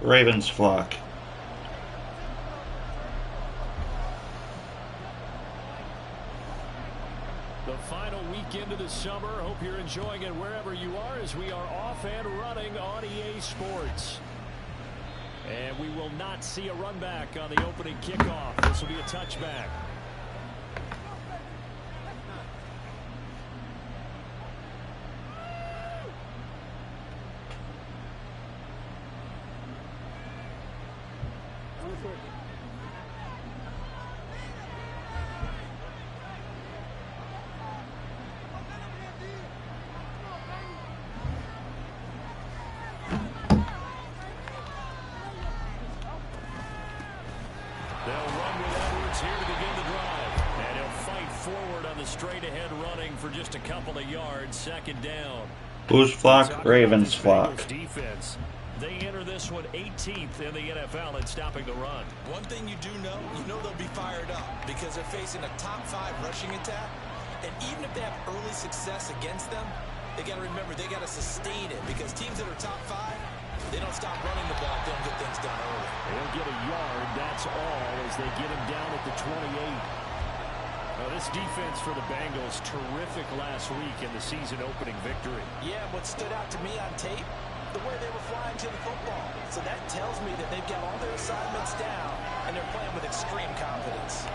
Ravens flock. The final weekend of the summer. Hope you're enjoying it wherever you are as we are off and running on EA Sports. And we will not see a run back on the opening kickoff. This will be a touchback. Second down. Whose flock? Ravens flock. Defense. They enter this one 18th in the NFL in stopping the run. One thing you do know, they'll be fired up because they're facing a top 5 rushing attack. And even if they have early success against them, they got to remember they got to sustain it because teams that are top 5, they don't stop running the ball if they don't get things done early. They'll get a yard, that's all, as they get him down at the 28. This defense for the Bengals, terrific last week in the season-opening victory. Yeah, what stood out to me on tape, the way they were flying to the football. So that tells me that they've got all their assignments down, and they're playing with extreme confidence.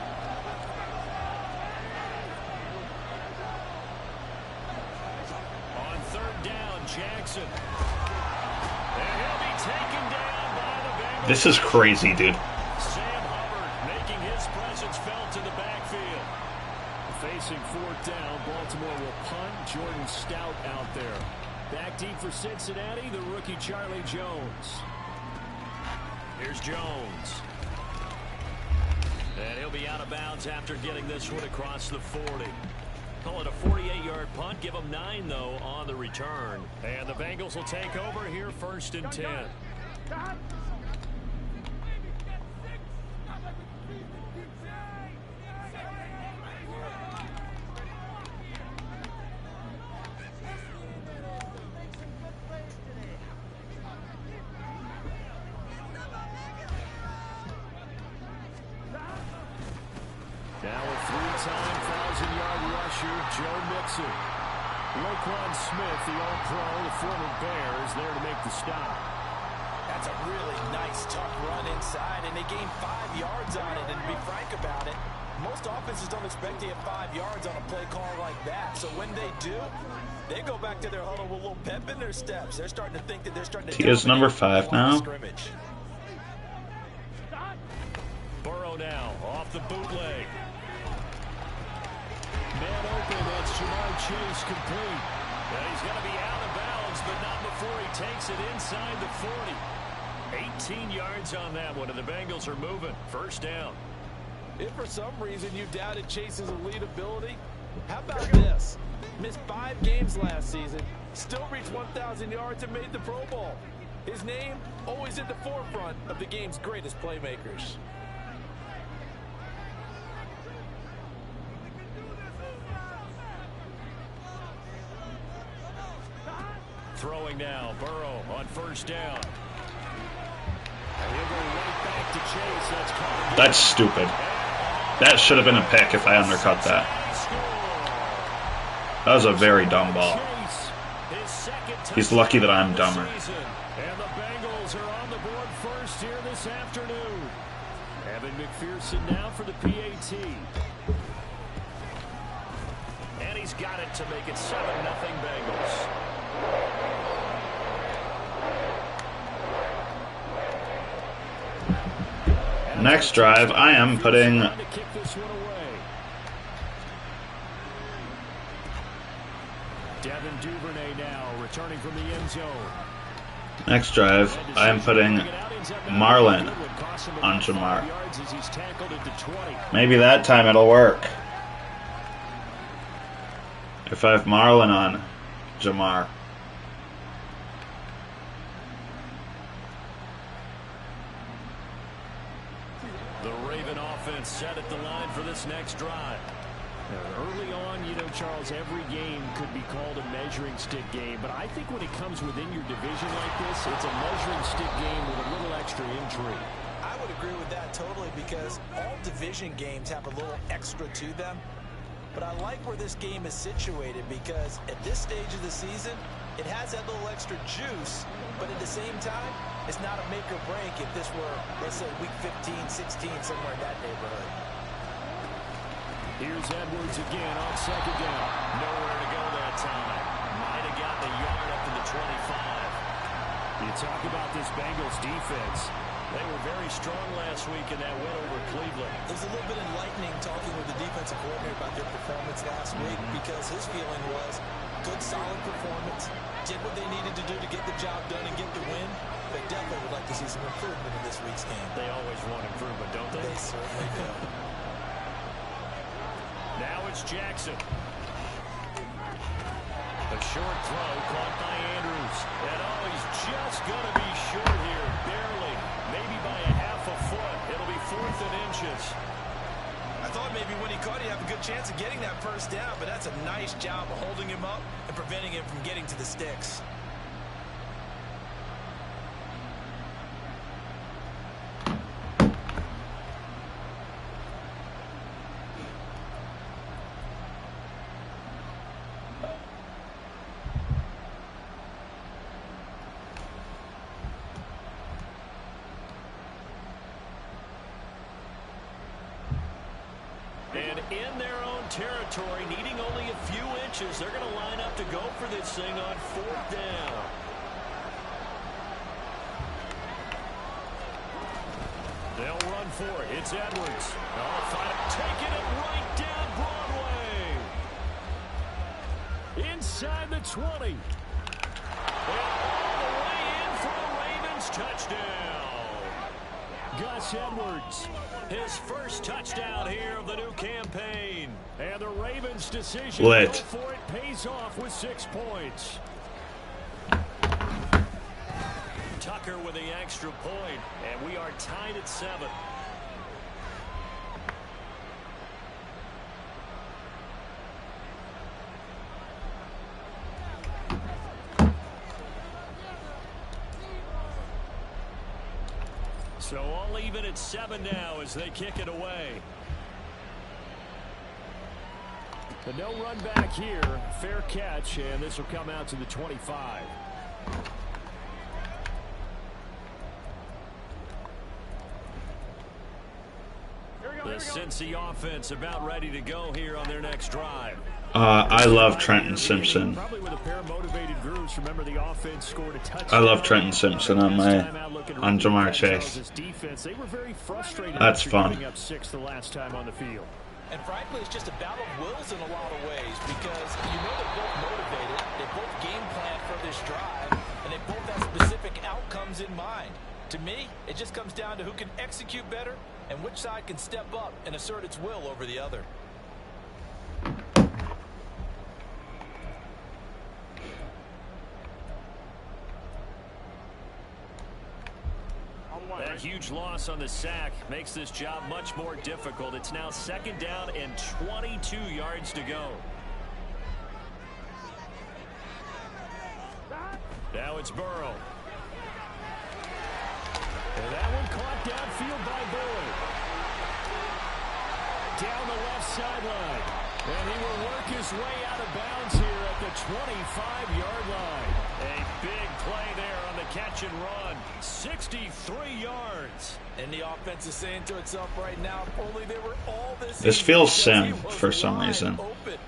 On third down, Jackson. And he'll be taken down by the Bengals. This is crazy, dude. Sam Hubbard making his presence felt in the backfield. Facing fourth down, Baltimore will punt. Jordan Stout out there. Back deep for Cincinnati, the rookie Charlie Jones. Here's Jones. And he'll be out of bounds after getting this one across the 40. Call it a 48-yard punt. Give them 9, though, on the return. And the Bengals will take over here first and 10. Now a 3-time 1,000-yard rusher, Joe Mixon. Roquan Smith, the All-Pro, the former Bear, is there to make the stop. That's a really nice, tough run inside, and they gained 5 yards on it. And to be frank about it, most offenses don't expect to get 5 yards on a play call like that. So when they do, they go back to their huddle with a little pep in their steps. They're starting to think that they're starting to. He is number 5 now. Burrow now off the bootleg. Man open, that's Jamar Chase complete. And he's going to be out of bounds, but not before he takes it inside the 40. 18 yards on that one, and the Bengals are moving. First down. If for some reason you doubted Chase's elite ability, how about this? Missed 5 games last season, still reached 1,000 yards and made the Pro Bowl. His name always at the forefront of the game's greatest playmakers. Throwing now, Burrow on first down. And he'll go right back to Chase. That's stupid. That should have been a pick if I undercut that. That was a very dumb ball. He's lucky that I'm dumber. And the Bengals are on the board first here this afternoon. Evan McPherson now for the PAT. And he's got it to make it 7-0 Bengals. Next drive, I am putting Devin Duvernay now returning from the end zone. Next drive, I am putting Marlin on Jamar. Maybe that time it'll work. If I have Marlin on Jamar. The Raven offense set at the line for this next drive. Early on, you know, Charles, every game could be called a measuring stick game, but I think when it comes within your division like this, it's a measuring stick game with a little extra intrigue. I would agree with that totally, because all division games have a little extra to them. But I like where this game is situated, because at this stage of the season, it has that little extra juice, but at the same time, it's not a make or break if this were, let's say, week 15, 16, somewhere in that neighborhood. Here's Edwards again on second down. Nowhere to go that time. Might have gotten a yard up to the 25. You talk about this Bengals defense. They were very strong last week in that win over Cleveland. It was a little bit enlightening talking with the defensive coordinator about their performance last week, because his feeling was good, solid performance, did what they needed to do to get the job done and get the win. They definitely would like to see some improvement in this week's game. They always want improvement, don't they? They certainly do. Now it's Jackson. A short throw caught by Andrews. And he's just going to be short here, barely. Maybe by a half a foot. It'll be 4th and inches. I thought maybe when he caught it, he'd have a good chance of getting that first down, but that's a nice job of holding him up and preventing him from getting to the sticks. And in their own territory, needing only a few inches, they're going to line up to go for this thing on 4th down. They'll run for it. It's Edwards. Taking it right down Broadway. Inside the 20. And all the way in for a Ravens touchdown. Gus Edwards, his first touchdown here of the new campaign. And the Ravens' decision to go for it pays off with 6 points. Tucker with the extra point, and we are tied at 7. So all even at 7 now as they kick it away. The no run back here, fair catch, and this will come out to the 25. The Cincy offense about ready to go here on their next drive. I love Trenton Simpson. Probably with a pair of motivated groups. Remember, the offense scored a touchdown. I love Trenton Simpson on Jamar Chase. They were very frustrated. That's fun. Up 6 the last time on the field. And frankly, it's just a battle of wills in a lot of ways, because you know they're both motivated, they both game plan for this drive, and they both have specific outcomes in mind. To me, it just comes down to who can execute better and which side can step up and assert its will over the other. That huge loss on the sack makes this job much more difficult. It's now 2nd down and 22 yards to go. Now it's Burrow. And that one caught downfield by Boyd. Down the left sideline. And he will work his way out of bounds here at the 25-yard line. A big play there on the catch and run. 63 yards. And the offense is saying to itself right now, if only they were all this feels sim for some reason. Open.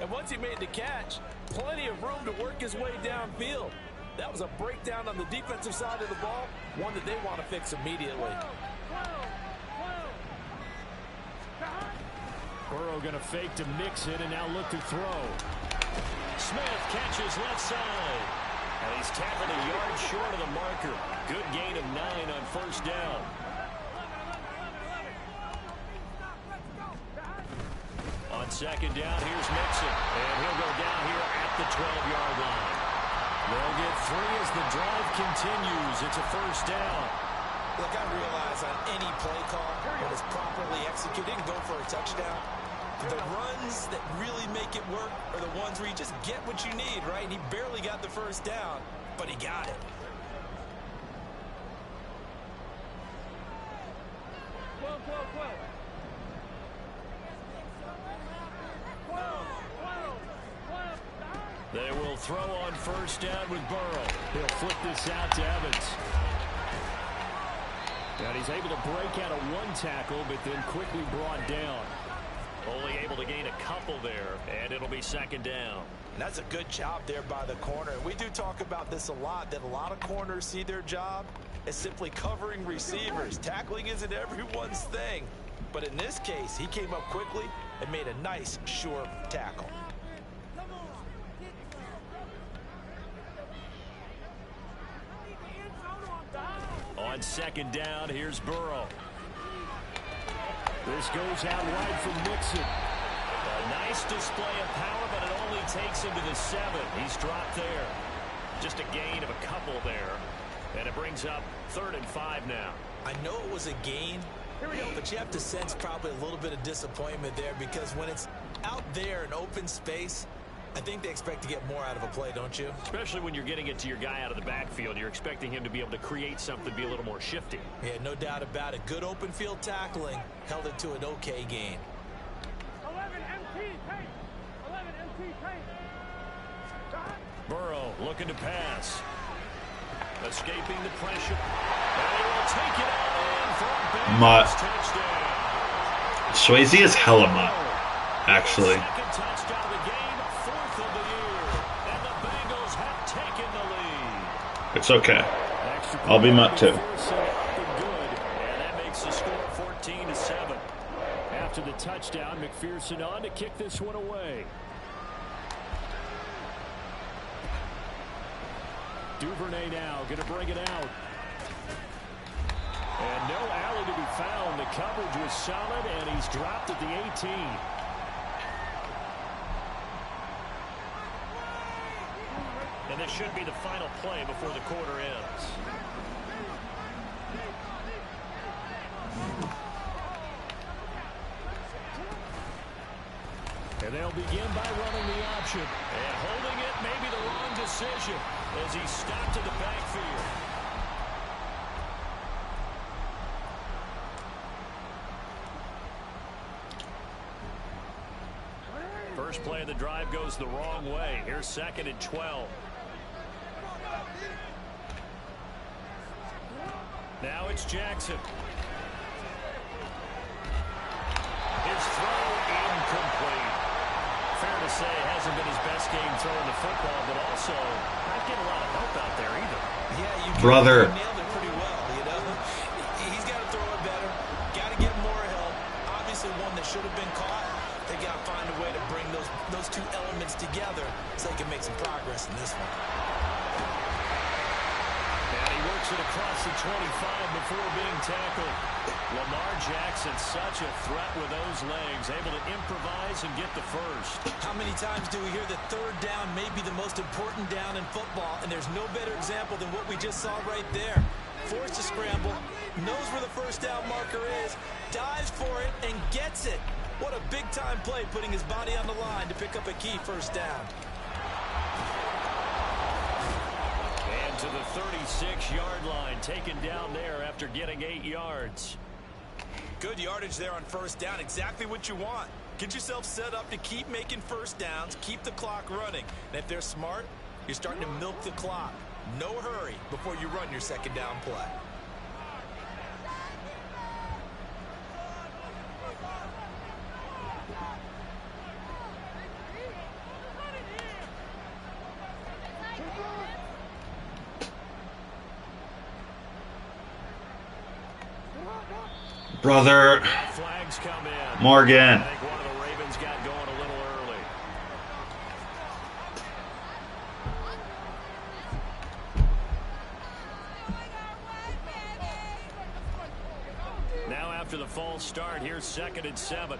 And once he made the catch, plenty of room to work his way downfield. That was a breakdown on the defensive side of the ball, one that they want to fix immediately. Burrow going to fake to mix it and now look to throw. Smith catches left side. And he's tackled a yard short of the marker. Good gain of 9 on 1st down. On 2nd down, here's Mixon. And he'll go down here at the 12-yard line. They'll get 3 as the drive continues. It's a 1st down. Look, I realize on any play call, when it's properly executed, go for a touchdown. The runs that really make it work are the ones where you just get what you need, right? And he barely got the first down, but he got it. They will throw on first down with Burrow. He'll flip this out to Evans. And he's able to break out of one tackle, but then quickly brought down. Only able to gain a couple there, and it'll be second down. And that's a good job there by the corner. We do talk about this a lot, that a lot of corners see their job as simply covering receivers. Tackling isn't everyone's thing. But in this case, he came up quickly and made a nice, sure tackle. On second down, here's Burrow. This goes out wide from Mixon. A nice display of power, but it only takes him to the 7. He's dropped there. Just a gain of a couple there. And it brings up 3rd and 5 now. I know it was a gain, but you have to sense probably a little bit of disappointment there, because when it's out there in open space, I think they expect to get more out of a play, don't you? Especially when you're getting it to your guy out of the backfield. You're expecting him to be able to create something, be a little more shifty. Yeah, no doubt about it. Good open field tackling held it to an okay gain. 11 MT tape. 11 MT tape. Burrow looking to pass. Escaping the pressure. And he will take it out in for a Bengals touchdown. Swayze is hella mutt, actually. Second touchdown of the game, 4th of the year. And the Bengals have taken the lead. It's okay. I'll be mutt too. And that makes the score 14-7. After the touchdown, McPherson on to kick this one away. Duvernay now going to bring it out. And no alley to be found. The coverage was solid, and he's dropped at the 18. And this should be the final play before the quarter ends. And they'll begin by running the option. And holding it may be the wrong decision as he stopped in the backfield. First play of the drive goes the wrong way. Here's 2nd and 12. Now it's Jackson. His throw incomplete. Fair to say, hasn't been his best game throwing the football, but also not getting a lot of help out there either. Yeah, you Brother. nailed it pretty well, you know. He's got to throw it better. Got to get more help. Obviously one that should have been caught. They got to find a way to bring those two elements together so they can make some progress in this one. And he works it across the 25 before being tackled. Lamar Jackson, such a threat with those legs, able to improvise and get the first. How many times do we hear that third down may be the most important down in football, and there's no better example than what we just saw right there. Forced to scramble, knows where the first down marker is, dives for it, and gets it. What a big-time play, putting his body on the line to pick up a key first down. And to the 36-yard line, taken down there after getting 8 yards. Good yardage there on first down. Exactly what you want. Get yourself set up to keep making first downs, keep the clock running. And if they're smart, you're starting to milk the clock. No hurry before you run your second down play. Brother. Flags come in. Morgan. I think one of the Ravens got going a little early. Now after the false start, here's 2nd and 7.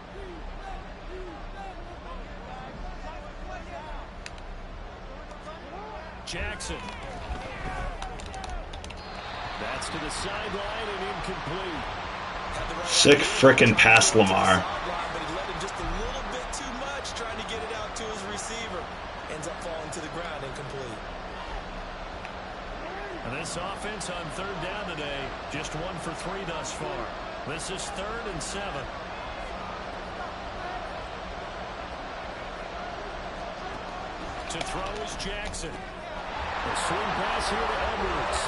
Jackson. That's to the sideline and incomplete. Sick frickin' pass, Lamar. But he let him just a little bit this offense on third down today. Just 1 for 3 thus far. This is 3rd and 7. To throw is Jackson. A swing pass here to Edwards.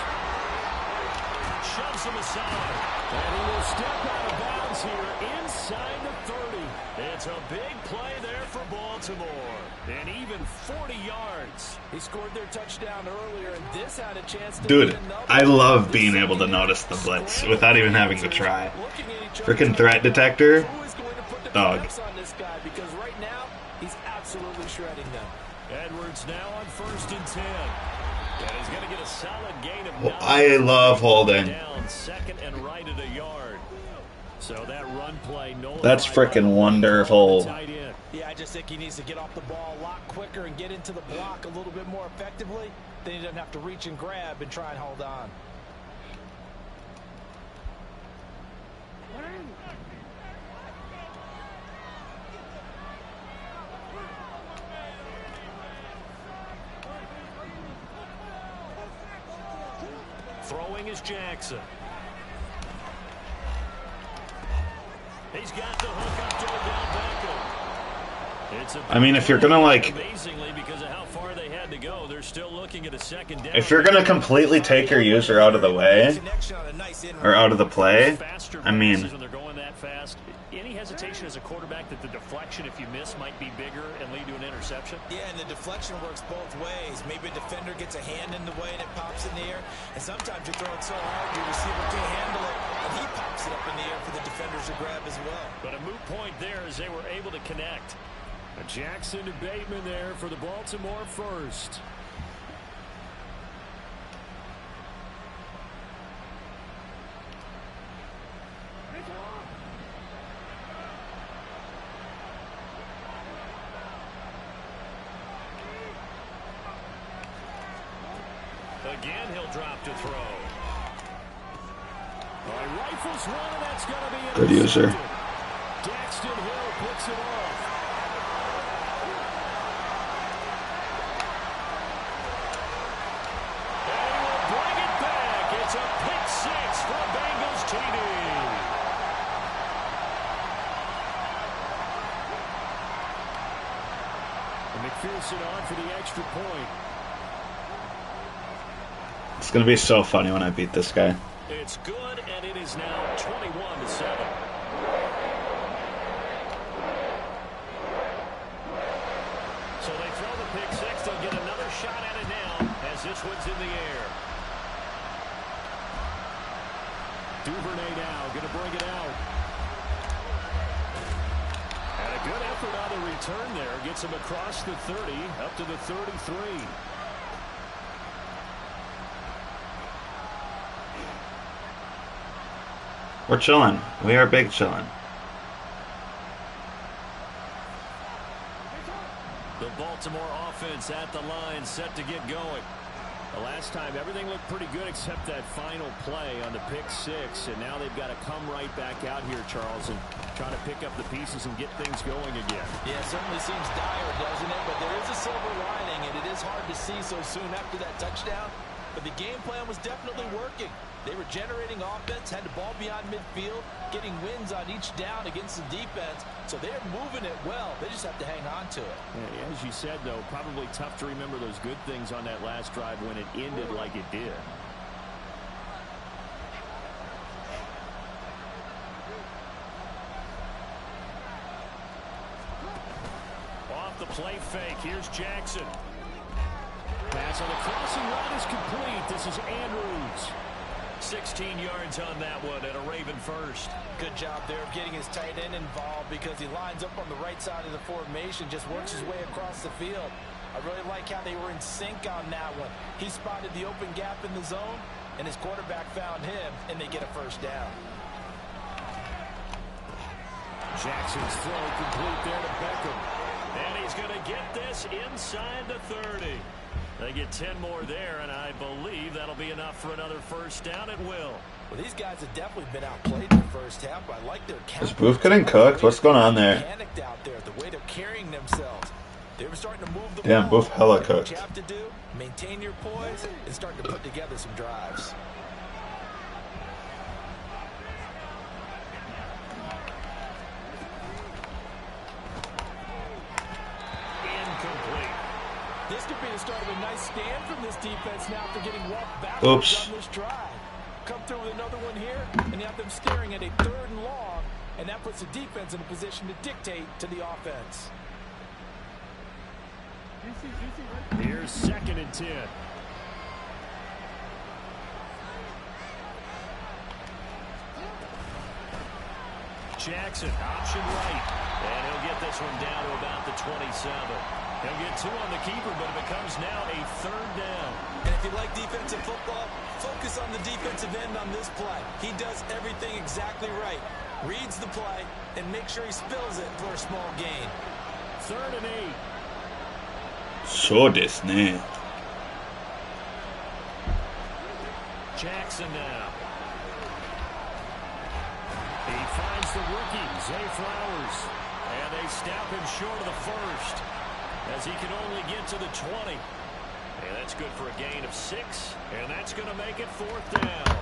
Shoves him aside. And he will step out of bounds here inside the 30. It's a big play there for Baltimore. And even 40 yards. He scored their touchdown earlier, and this had a chance to Dude, I love being able to notice the blitz without even having to try. Freaking threat detector. Dog. Because right now, he's absolutely shredding them. Edwards now on 1st and 10. And he's going to get a solid gain of 9. I love holding. Down 2nd and right at a yard. So that run play. That's freaking wonderful. Yeah, I just think he needs to get off the ball a lot quicker and get into the block a little bit more effectively. Then he doesn't have to reach and grab and try and hold on. Throwing is Jackson. He's got the hook up to Odell Beckham. It's I mean, if you're gonna like, amazingly because of how far they had to go, they're still looking at a 2nd down. if you're gonna completely take your user out of the way or out of the play, I mean, when they're going that fast, any hesitation as a quarterback that the deflection, if you miss, might be bigger and lead to an interception? Yeah, and the deflection works both ways. Maybe a defender gets a hand in the way and it pops in the air, and sometimes you're throwing so hard your receiver can't handle it, and he pops it up in the air for the defenders to grab as well. But a moot point there as they were able to connect. A Jackson to Bateman there for the Baltimore 1st. Again, he'll drop to throw. Rifles one, and that's going to be good user. Daxton Hill picks it off. And he will bring it back. It's a pick 6 for a Bengals TD. And McPherson on for the extra point. It's gonna be so funny when I beat this guy. It's good, and it is now 21-7. So they throw the pick 6. They'll get another shot at it now as this one's in the air. Duvernay now going to bring it out. And a good effort on the return there. Gets him across the 30, up to the 33. We're chilling. We are big chilling. The Baltimore offense at the line, set to get going. The last time, everything looked pretty good except that final play on the pick 6. And now they've got to come right back out here, Charles, and try to pick up the pieces and get things going again. Yeah, it certainly seems dire, doesn't it? But there is a silver lining, and it is hard to see so soon after that touchdown. But the game plan was definitely working. They were generating offense, had the ball beyond midfield, getting wins on each down against the defense. So they're moving it well. They just have to hang on to it. Yeah, as you said, though, probably tough to remember those good things on that last drive when it ended like it did. Off the play fake, here's Jackson. Pass on the crossing route is complete. This is Andrews. 16 yards on that one and a Raven first. Good job there of getting his tight end involved because he lines up on the right side of the formation, just works his way across the field. I really like how they were in sync on that one. He spotted the open gap in the zone, and his quarterback found him, and they get a first down. Jackson's throw complete there to Beckham. And he's going to get this inside the 30. They get 10 more there, and I believe that'll be enough for another first down at will. Well, these guys have definitely been outplayed in the first half. I like their Is Booth getting cooked? What's going on there? Panicked out there, the way they're carrying themselves. They were starting to move the Damn, ball. both hella And what cooked. you have to do, maintain your poise and start to put together some drives. Incomplete. This could be the start of a nice stand from this defense now after getting walked back Oops. on this drive. Come through with another one here, and you have them staring at a 3rd and long, and that puts the defense in a position to dictate to the offense. Here's 2nd and 10. Jackson, option right. And he'll get this one down to about the 27. He'll get 2 on the keeper, but it becomes now a 3rd down. And if you like defensive football, focus on the defensive end on this play. He does everything exactly right. Reads the play and makes sure he spills it for a small gain. 3rd and 8. そうですね。 Jackson now. He finds the rookie, Zay Flowers. And they snap him short of the 1st as he can only get to the 20. And that's good for a gain of 6. And that's going to make it 4th down.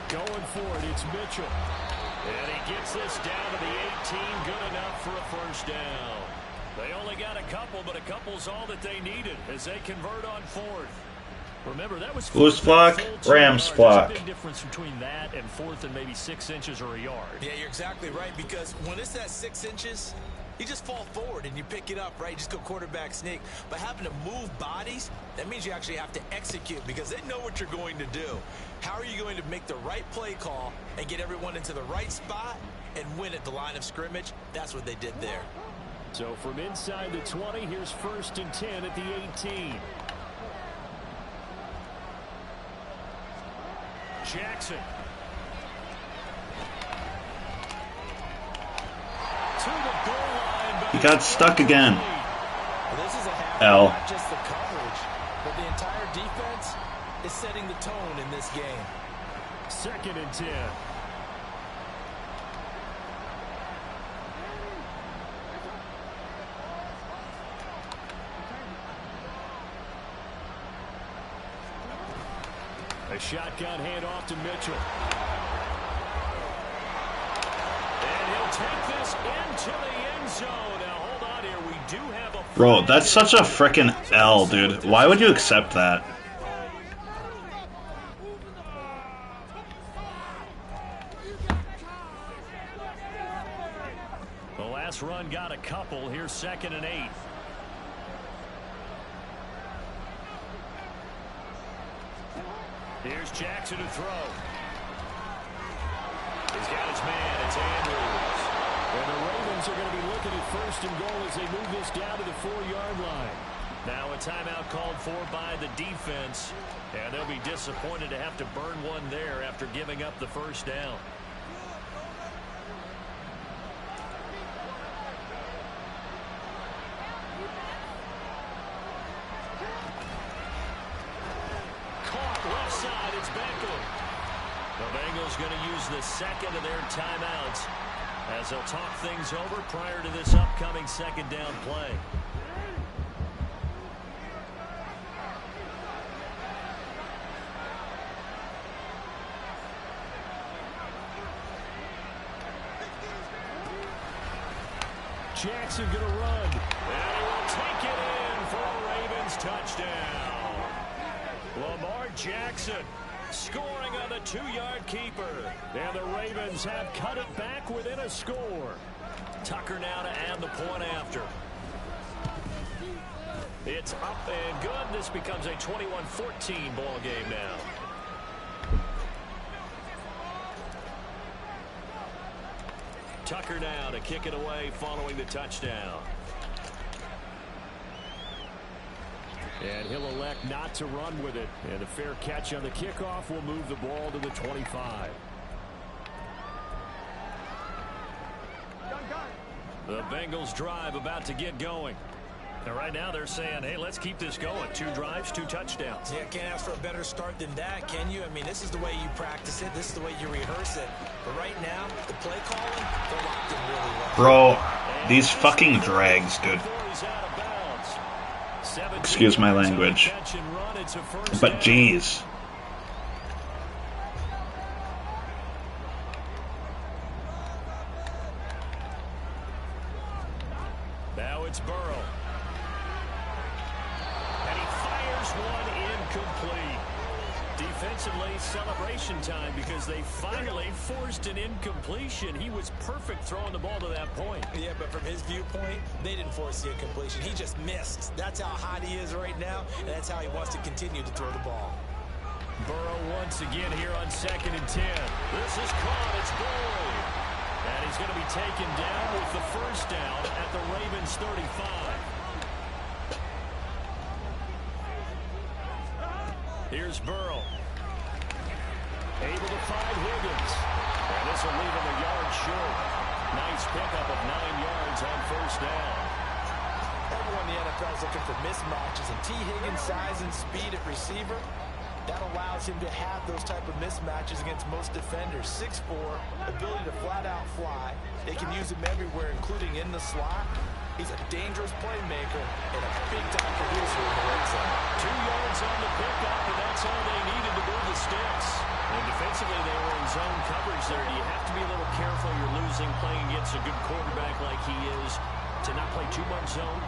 Going for it, it's Mitchell. And he gets this down to the 18, good enough for a 1st down. They only got a couple, but a couple's all that they needed as they convert on 4th. Remember, that was Who's flock? Rams flock. There's a big difference between that and 4th and maybe 6 inches or a yard. Yeah, you're exactly right, because when it's that 6 inches, you just fall forward and you pick it up, right? You just go quarterback sneak. But having to move bodies, that means you actually have to execute because they know what you're going to do. How are you going to make the right play call and get everyone into the right spot and win at the line of scrimmage? That's what they did there. So from inside the 20, here's 1st and 10 at the 18. Jackson. To the goal line, but He got stuck again. Well, this is a half, L. not just the coverage, but the entire defense is setting the tone in this game. 2nd and 10. A shotgun handoff to Mitchell. And he'll take this into the end zone. Now, hold on here. We do have a... Bro, that's such a frickin' L, dude. Why would you accept that? The last run got a couple. Here's 2nd and 8. Here's Jackson to throw. He's got his man. It's Andrews. And the Ravens are going to be looking at 1st and goal as they move this down to the 4-yard line. Now a timeout called for by the defense. And they'll be disappointed to have to burn one there after giving up the 1st down. Left side, it's Beckham. The Bengals going to use the 2nd of their timeouts as they'll talk things over prior to this upcoming 2nd down play. Jackson going to run. And he will take it in for a Ravens touchdown. Lamar Jackson scoring on the 2-yard keeper. And the Ravens have cut it back within a score. Tucker now to add the point after. It's up and good. This becomes a 21-14 ball game now. Tucker now to kick it away following the touchdown. And he'll elect not to run with it. And a fair catch on the kickoff will move the ball to the 25. The Bengals drive about to get going. And right now they're saying, hey, let's keep this going. 2 drives, 2 touchdowns. Yeah, can't ask for a better start than that, can you? I mean, this is the way you practice it. This is the way you rehearse it. But right now, the play calling, they're locked in really well. Bro, these fucking drags, dude. Excuse my language. But geez. Now it's Burrow. And he fires one incomplete. Defensively, celebration time because they finally forced an incompletion. He was perfect throwing the ball to that point. Yeah, but from his viewpoint, they didn't force the incompletion. He just missed. That's how hot he is right now, and that's how he wants to continue to throw the ball. Burrow once again here on 2nd and 10. This is caught. It's Boyd. And he's going to be taken down with the first down at the Ravens 35. Here's Burrow. Able to find Higgins. And this will leave him a yard short. Nice pickup of 9 yards on first down. Everyone in the NFL is looking for mismatches, and T. Higgins' size and speed at receiver, that allows him to have those type of mismatches against most defenders. 6'4", ability to flat-out fly. They can use him everywhere, including in the slot. He's a dangerous playmaker and a big-time producer in the red zone. 2 yards on the pickup, and that's all they needed to move the sticks. And defensively, they were in zone coverage there. You have to be a little careful. You're losing playing against a good quarterback like he is to not play too much zone.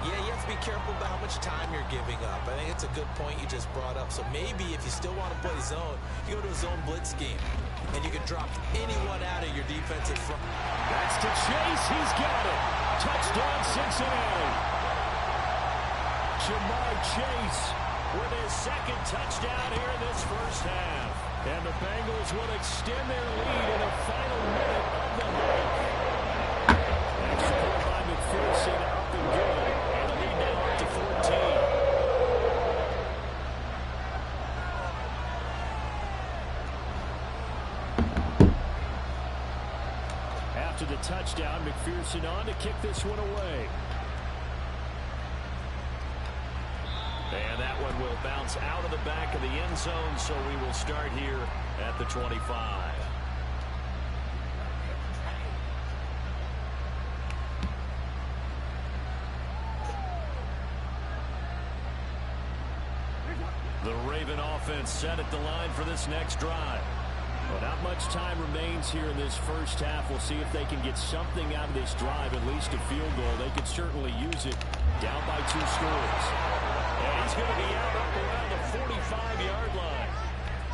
Yeah, you have to be careful about how much time you're giving up. I think it's a good point you just brought up. So maybe if you still want to play zone, you go to a zone blitz scheme, and you can drop anyone out of your defensive front. That's to Chase. He's got it. Touchdown, Cincinnati. Jamar Chase with his 2nd touchdown here in this first half. And the Bengals will extend their lead in the final minute of the half. Extra point by McPherson, up and good. And the lead now up to 14. After the touchdown, McPherson on to kick this one away. And that one will bounce out of the back of the end zone, so we will start here at the 25. The Raven offense set at the line for this next drive. Well, not much time remains here in this first half. We'll see if they can get something out of this drive, at least a field goal. They could certainly use it down by 2 scores. And he's going to be out up around the 45-yard line.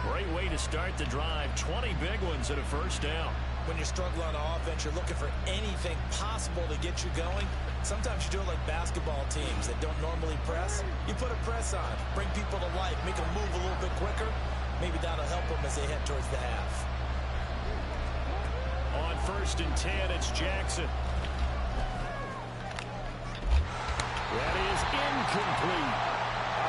Great way to start the drive. 20 big ones and a first down. When you're struggling on offense, you're looking for anything possible to get you going. Sometimes you do it like basketball teams that don't normally press. You put a press on, bring people to life, make them move a little bit quicker. Maybe that'll help them as they head towards the half. On 1st and 10, it's Jackson. That is incomplete.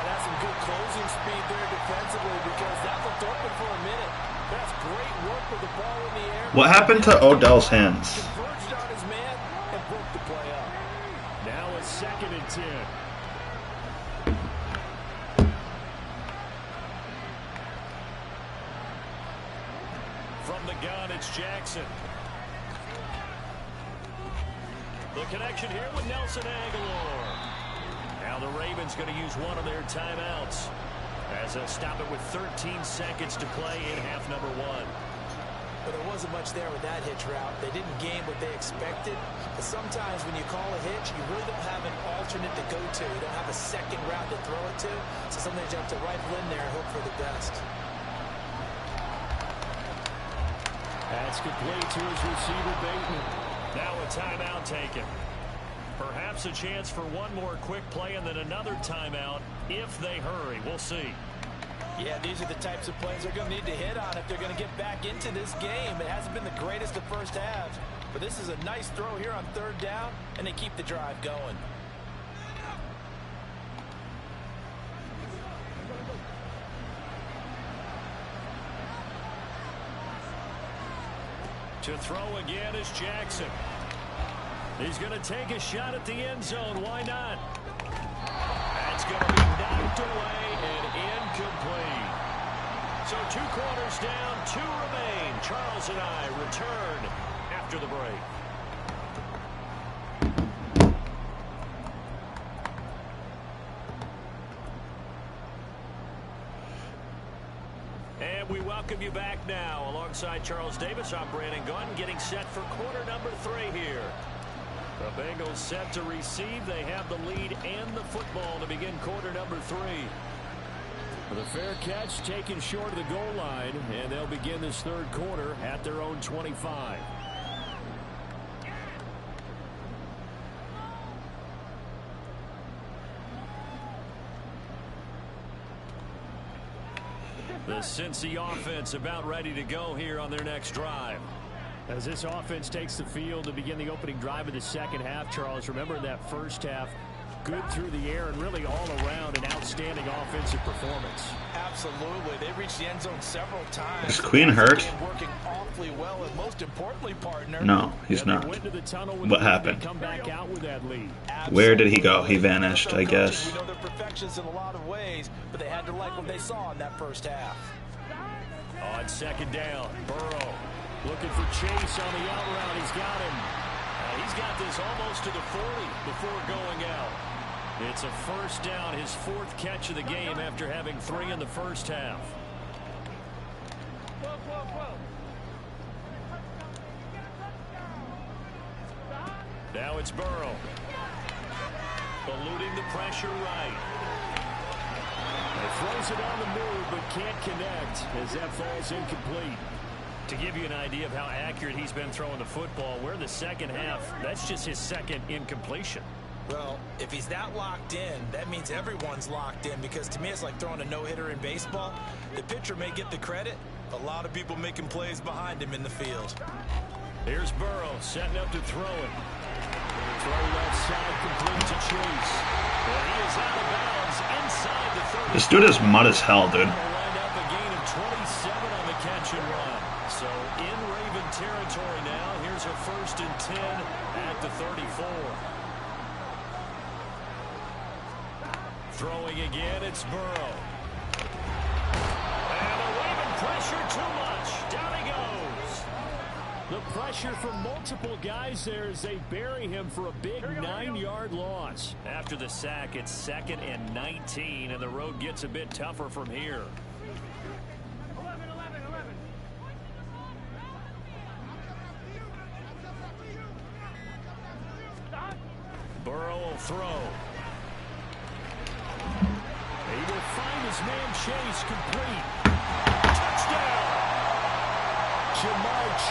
That's some good closing speed there defensively because that looked open for a minute. That's great work with the ball in the air. What happened to Odell's hands? Converged on his man and broke the play up. Now it's 2nd and 10. From the gun, it's Jackson. The connection here with Nelson Aguilar. Now the Ravens going to use one of their timeouts as they'll stop it with 13 seconds to play in half number 1. But there wasn't much there with that hitch route. They didn't gain what they expected. But sometimes when you call a hitch, you really don't have an alternate to go to. You don't have a second route to throw it to. So sometimes you have to rifle in there and hope for the best. That's complete to his receiver, Bateman. Now a timeout taken. Perhaps a chance for one more quick play and then another timeout if they hurry. We'll see. Yeah, these are the types of plays they're going to need to hit on if they're going to get back into this game. It hasn't been the greatest of first halves, but this is a nice throw here on 3rd down, and they keep the drive going. To throw again is Jackson. He's going to take a shot at the end zone. Why not? That's going to be knocked away and incomplete. So 2 quarters down, 2 remain. Charles and I return after the break. And we welcome you back now. Alongside Charles Davis, I'm Brandon Gunn, getting set for quarter number 3 here. The Bengals set to receive. They have the lead and the football to begin quarter number 3. The fair catch taken short of the goal line, and they'll begin this 3rd quarter at their own 25. The Cincy offense about ready to go here on their next drive. As this offense takes the field to begin the opening drive of the second half, Charles, remember that first half, good through the air and really all around an outstanding offensive performance. Absolutely. They reached the end zone several times. Is Queen hurt? Working awfully well, and most importantly, partner. No, he's not. What happened? Come back out with that lead. Where did he go? He vanished, I guess. We know they're perfections in a lot of ways, but they had to like what they saw in that first half. On second down, Burrow looking for Chase on the out route. He's got him. He's got this almost to the 40 before going out. It's a first down, his 4th catch of the game after having 3 in the first half. Now it's Burrow. Eluding the pressure right. He throws it on the move but can't connect as that falls incomplete. To give you an idea of how accurate he's been throwing the football, we're in the second half. That's just his 2nd incompletion. Well, if he's that locked in, that means everyone's locked in, because to me it's like throwing a no-hitter in baseball. The pitcher may get the credit, a lot of people making plays behind him in the field. Here's Burrow setting up to throw it. Throw left side, complete to Chase. Well, he is out of bounds inside the 30. This dude is mud as hell, dude. Wind up a gain of 27 on the catch and run. So in Raven territory now. Here's a 1st and 10 at the 34. Throwing again, it's Burrow. And the Raven pressure too much. Down he goes. The pressure from multiple guys there as they bury him for a big 9-yard loss. After the sack, it's 2nd and 19, and the road gets a bit tougher from here. 11. Burrow will throw. He will find his man Chase, complete. Touchdown!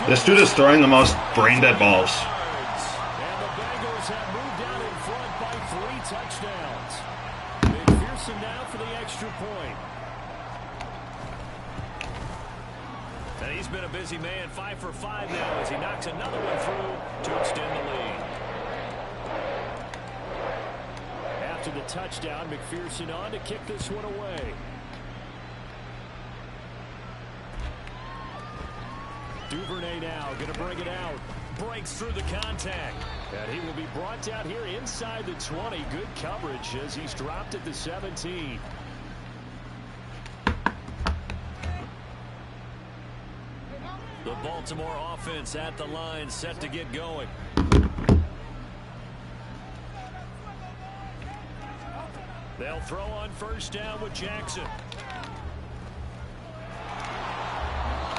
This dude is throwing the most brain-dead balls. And the Bengals have moved out in front by 3 touchdowns. McPherson now for the extra point. And he's been a busy man, 5 for 5 now as he knocks another one through to extend the lead. After the touchdown, McPherson on to kick this one away. Duvernay now going to bring it out. Breaks through the contact. And he will be brought down here inside the 20. Good coverage as he's dropped at the 17. The Baltimore offense at the line, set to get going. They'll throw on first down with Jackson.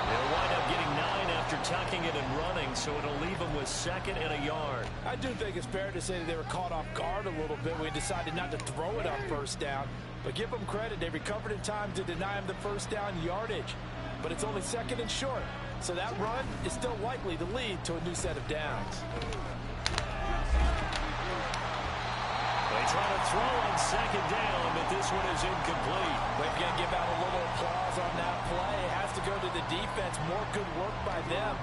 They'll wind up getting 9 after tucking it and running, so it'll leave them with 2nd and a yard. I do think it's fair to say that they were caught off guard a little bit. We decided not to throw it on first down. But give them credit. They recovered in time to deny him the first down yardage. But it's only 2nd and short. So that run is still likely to lead to a new set of downs. They try to throw on 2nd down, but this one is incomplete. We're going to give out a little applause on that play. It has to go to the defense. More good work by them.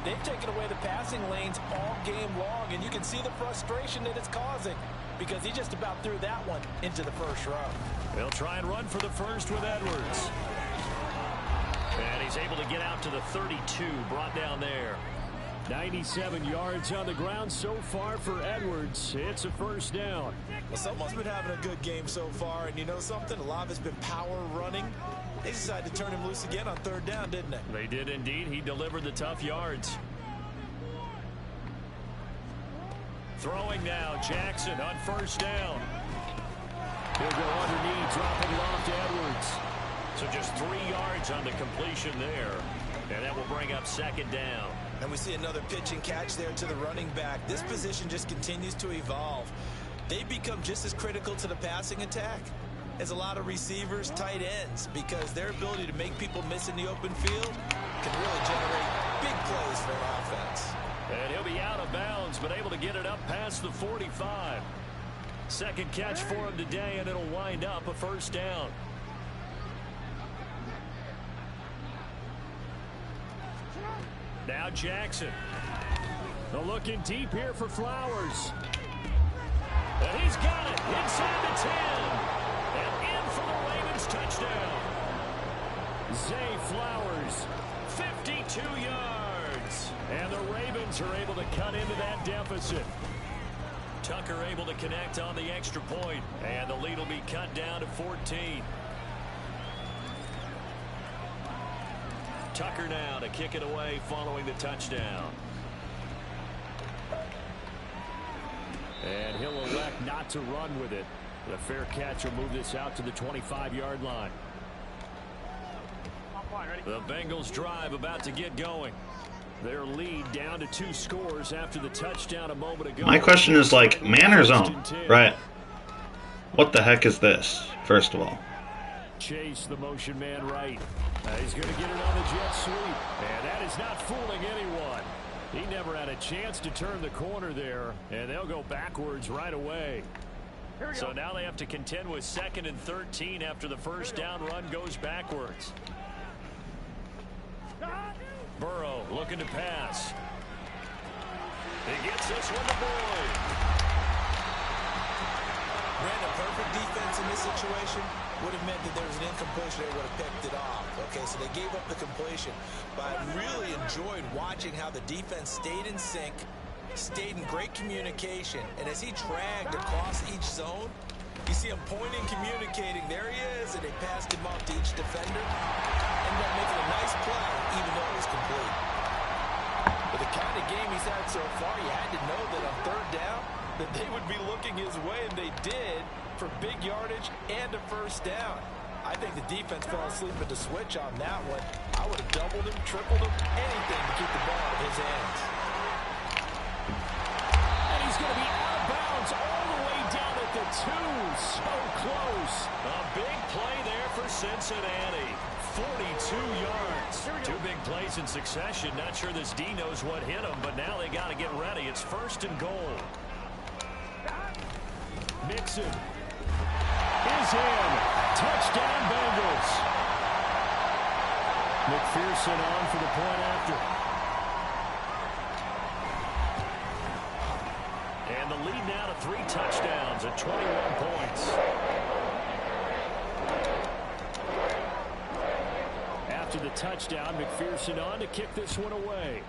They've taken away the passing lanes all game long, and you can see the frustration that it's causing because he just about threw that one into the first row. They'll try and run for the first with Edwards. And he's able to get out to the 32, brought down there. 97 yards on the ground so far for Edwards. It's a first down. Well, someone's been having a good game so far, and you know something? A lot of it's been power running. They decided to turn him loose again on third down, didn't they? They did indeed. He delivered the tough yards. Throwing now, Jackson on first down. He'll go underneath, dropping it off to Edwards. So just 3 yards on the completion there. And that will bring up second down. And we see another pitch and catch there to the running back. This position just continues to evolve. They become just as critical to the passing attack as a lot of receivers, tight ends, because their ability to make people miss in the open field can really generate big plays for an offense. And he'll be out of bounds, but able to get it up past the 45. Second catch for him today, and it'll wind up a first down. Now Jackson. They're looking deep here for Flowers. And he's got it inside the 10. And in for the Ravens touchdown. Zay Flowers, 52 yards. And the Ravens are able to cut into that deficit. Tucker able to connect on the extra point. And the lead will be cut down to 14. Tucker now to kick it away following the touchdown. And he'll elect not to run with it. The fair catch will move this out to the 25-yard line. The Bengals drive about to get going. Their lead down to 2 scores after the touchdown a moment ago. My question is, like, man or zone? Right. What the heck is this, first of all? Chase the motion man right. He's going to get it on the jet sweep. And that is not fooling anyone. He never had a chance to turn the corner there. And they'll go backwards right away. So now they have to contend with 2nd and 13 after the first down run goes backwards. Burrow looking to pass. He gets this one to Boyd. Ran a perfect defense in this situation. Would have meant that there was an incompletion. They would have picked it off. Okay, so they gave up the completion. But I really enjoyed watching how the defense stayed in sync, stayed in great communication. And as he dragged across each zone, you see him pointing, communicating. There he is, and they passed him off to each defender. Ended up making a nice play, even though it was complete. But the kind of game he's had so far, you had to know that on third down, that they would be looking his way, and they did, for big yardage and a first down. I think the defense fell asleep at the switch on that one. I would have doubled him, tripled him, anything to keep the ball in his hands. And he's going to be out of bounds all the way down at the 2. So close. A big play there for Cincinnati. 42 yards. 2 big plays in succession. Not sure this D knows what hit him, but now they got to get ready. It's 1st and goal. Mixon is in. Touchdown Bengals. McPherson on for the point after. And the lead now to 3 touchdowns at 21 points. After the touchdown, McPherson on to kick this one away.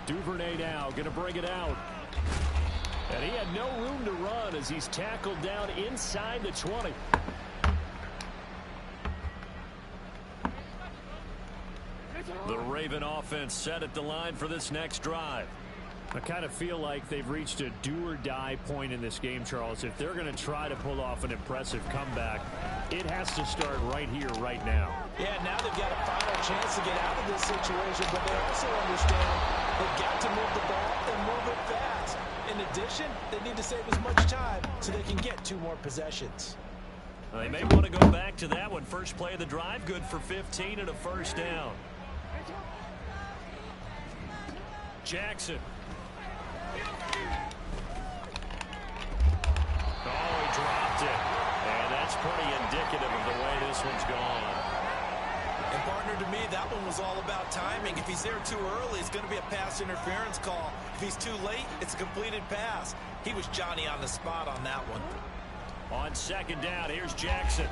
Duvernay now going to bring it out. And he had no room to run as he's tackled down inside the 20. The Raven offense set at the line for this next drive. I kind of feel like they've reached a do-or-die point in this game, Charles. If they're going to try to pull off an impressive comeback, it has to start right here, right now. Yeah, now they've got a final chance to get out of this situation, but they also understand they've got to move the ball and move it fast. In addition, they need to save as much time so they can get 2 more possessions. They may want to go back to that one. First play of the drive, good for 15 and a first down. Jackson. Oh, he dropped it. And that's pretty indicative of the way this one's gone. And partner, to me, that one was all about timing. If he's there too early, it's going to be a pass interference call. If he's too late, it's a completed pass. He was Johnny on the spot on that one. On second down, here's Jackson.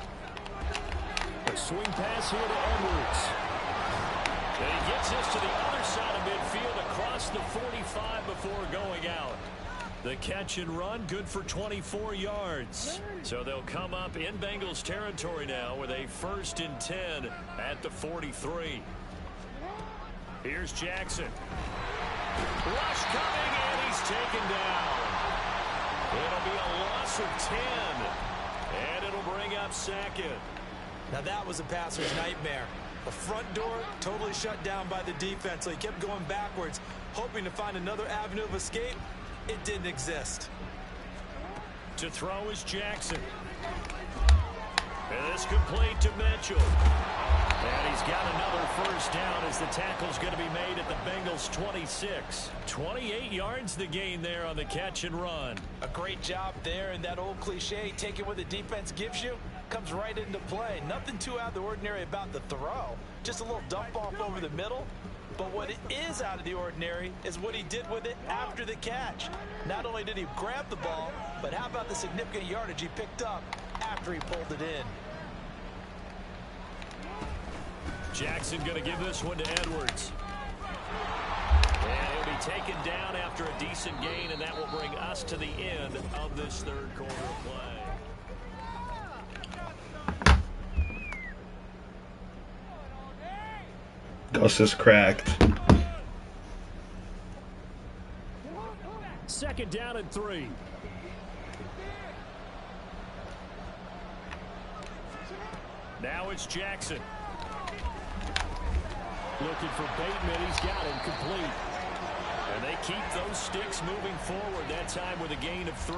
A swing pass here to Edwards. And he gets this to the other side of midfield across the 45 before going out. The catch and run, good for 24 yards. So they'll come up in Bengals territory now with a 1st and 10 at the 43. Here's Jackson. Rush coming, and he's taken down. It'll be a loss of 10, and it'll bring up 2nd. Now that was a passer's nightmare. The front door totally shut down by the defense, so he kept going backwards, hoping to find another avenue of escape. It didn't exist. To throw is Jackson. And this complete to Mitchell. And he's got another 1st down as the tackle's going to be made at the Bengals 26. 28 yards the gain there on the catch and run. A great job there, and that old cliche, take it what the defense gives you, comes right into play. Nothing too out of the ordinary about the throw. Just a little dump off over the middle. But what it is out of the ordinary is what he did with it after the catch. Not only did he grab the ball, but how about the significant yardage he picked up after he pulled it in. Jackson going to give this one to Edwards. And he'll be taken down after a decent gain, and that will bring us to the end of this 3rd quarter of play. Gus is cracked. 2nd down and 3. Now it's Jackson. Looking for Bateman. He's got him complete. And they keep those sticks moving forward, that time with a gain of 3.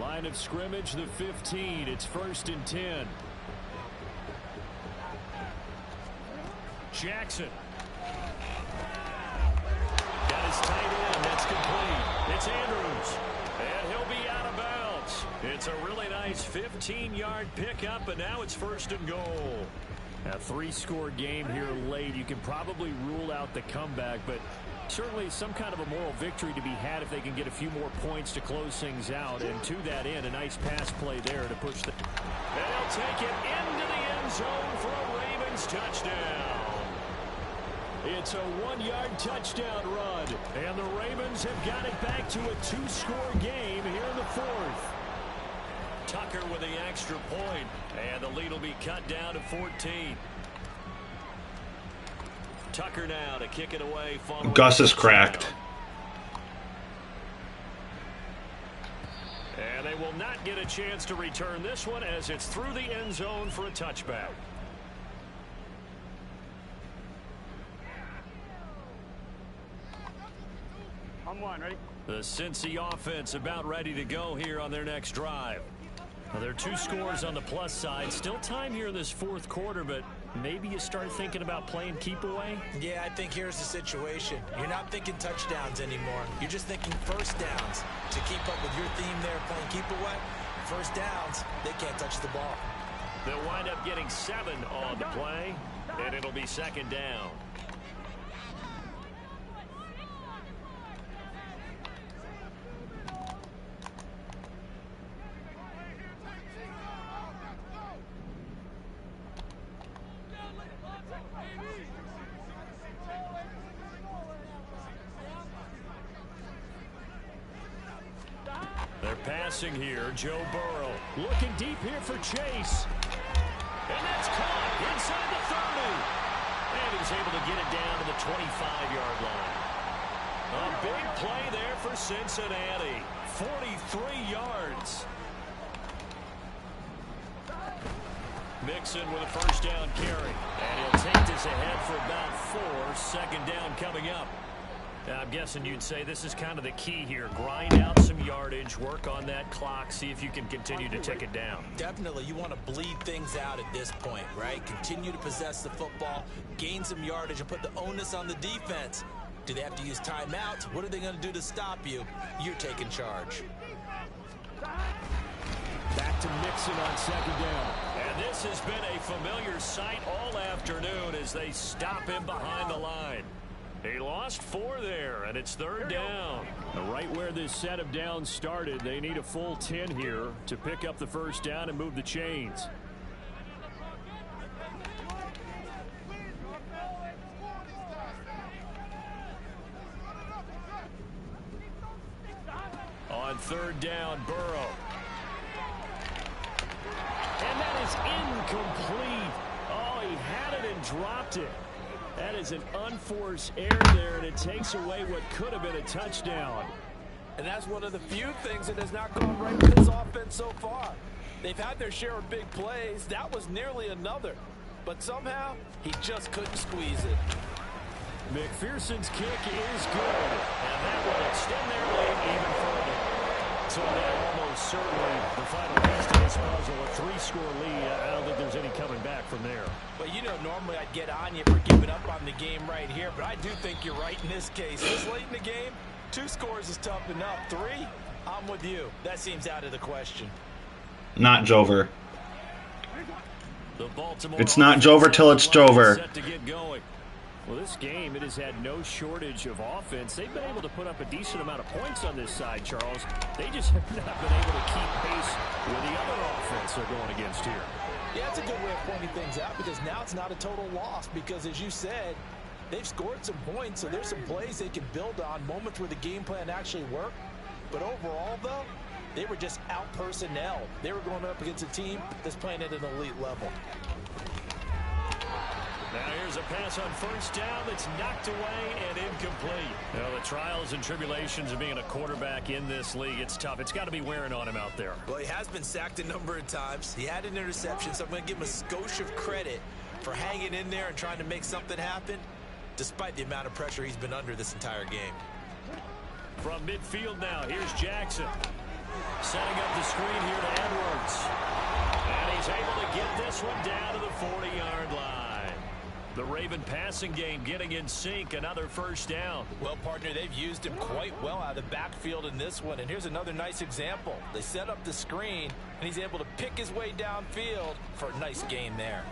Line of scrimmage, the 15. It's 1st and 10. Jackson. Got his tight end. That's complete. It's Andrews. And he'll be out of bounds. It's a really nice 15-yard pickup, and now it's 1st and goal. A 3-score game here late. You can probably rule out the comeback, but certainly some kind of a moral victory to be had if they can get a few more points to close things out. And to that end, a nice pass play there to push the... And they'll take it into the end zone for a Ravens touchdown. It's a 1-yard touchdown run, and the Ravens have got it back to a 2-score game here in the 4th. Tucker with the extra point, and the lead will be cut down to 14. Tucker now to kick it away. Gus is cracked. And they will not get a chance to return this one as it's through the end zone for a touchback. On 1, ready? The Cincy offense about ready to go here on their next drive. Now, there are 2 scores on the plus side. Still time here in this 4th quarter, but maybe you start thinking about playing keep away? Yeah, I think here's the situation. You're not thinking touchdowns anymore. You're just thinking 1st downs. To keep up with your theme there, playing keep away, 1st downs, they can't touch the ball. They'll wind up getting 7 on the play, and it'll be 2nd down. They're passing here. Joe Burrow looking deep here for Chase. And that's caught inside the 30. And he's able to get it down to the 25-yard line. A big play there for Cincinnati. 43 yards. Mixon with a 1st down carry. And he'll take this ahead for about 4. 2nd down coming up. I'm guessing you'd say this is kind of the key here. Grind out some yardage, work on that clock, see if you can continue to tick it down. Definitely. You want to bleed things out at this point, right? Continue to possess the football, gain some yardage, and put the onus on the defense. Do they have to use timeouts? What are they going to do to stop you? You're taking charge. Back to Mixon on 2nd down. And this has been a familiar sight all afternoon as they stop him behind the line. He lost 4 there, and it's 3rd down. Right where this set of downs started, they need a full 10 here to pick up the 1st down and move the chains. third down, Burrow. And that is incomplete. Oh, he had it and dropped it. That is an unforced error there, and it takes away what could have been a touchdown. And that's one of the few things that has not gone right with this offense so far. They've had their share of big plays. That was nearly another. But somehow, he just couldn't squeeze it. McPherson's kick is good, and that will extend their lead even further. So now almost certainly the final piece to this puzzle, a 3-score lead. I don't think there's any coming back from there. Well, you know, normally I'd get on you for giving up on the game right here, but I do think you're right in this case. This late in the game, 2 scores is tough enough. 3, I'm with you. That seems out of the question. Not Jover. The Baltimore It's not Jover till it's Jover. set to get going. Well, this game, it has had no shortage of offense. They've been able to put up a decent amount of points on this side, Charles. They just have not been able to keep pace with the other offense they're going against here. Yeah, that's a good way of pointing things out because now it's not a total loss because, as you said, they've scored some points, so there's some plays they can build on, moments where the game plan actually worked. But overall, though, they were just out-personnel. They were going up against a team that's playing at an elite level. Now here's a pass on first down that's knocked away and incomplete. Now the trials and tribulations of being a quarterback in this league, it's tough. It's got to be wearing on him out there. Well, he has been sacked a number of times. He had an interception, so I'm going to give him a skosh of credit for hanging in there and trying to make something happen, despite the amount of pressure he's been under this entire game. From midfield now, here's Jackson. Setting up the screen here to Edwards. And he's able to get this one down to the 40-yard line. The Raven passing game getting in sync, another first down. Well, partner, they've used him quite well out of the backfield in this one. And here's another nice example. They set up the screen, and he's able to pick his way downfield for a nice gain there.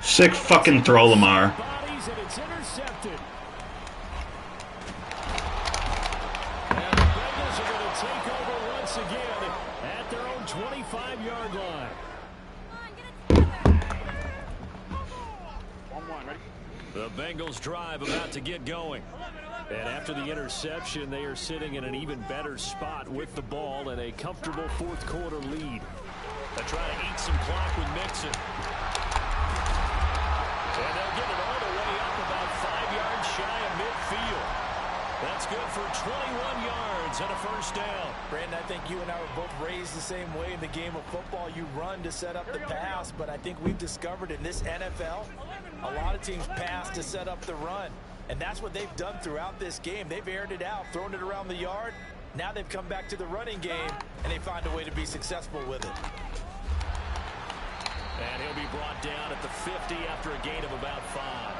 Sick fucking throw, Lamar. Bodies, and it's intercepted. Take over once again at their own 25-yard line. The Bengals drive about to get going. And after the interception, they are sitting in an even better spot with the ball and a comfortable fourth-quarter lead. They try to eat some clock with Mixon. And they'll get it all the way up about 5 yards shy of midfield. That's good for 21 yards and a first down. Brandon, I think you and I were both raised the same way in the game of football. You run to set up the pass, but I think we've discovered in this NFL, a lot of teams pass to set up the run. And that's what they've done throughout this game. They've aired it out, thrown it around the yard. Now they've come back to the running game, and they find a way to be successful with it. And he'll be brought down at the 50 after a gain of about 5.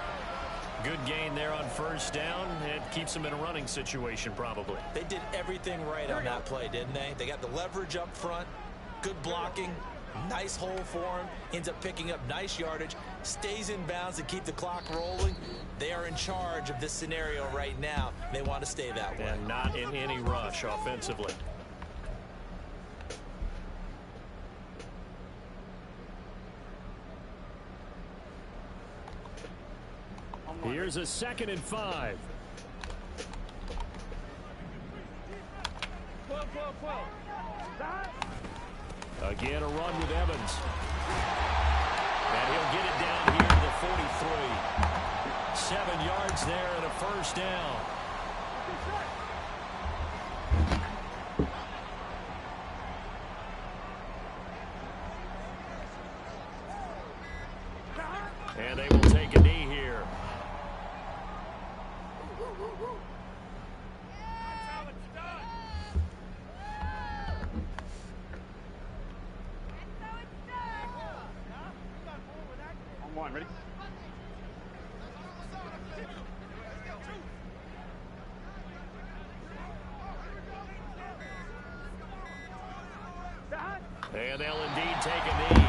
Good gain there on first down. It keeps them in a running situation, probably. They did everything right on that play, didn't they? They got the leverage up front, good blocking, nice hole for him, ends up picking up nice yardage, stays in bounds to keep the clock rolling. They are in charge of this scenario right now. They want to stay that way. And not in any rush offensively. Here's a 2nd and 5. Again, a run with Evans. And he'll get it down here to the 43. 7 yards there and a first down. And they will take a knee here. On, ready? And they'll indeed take a knee.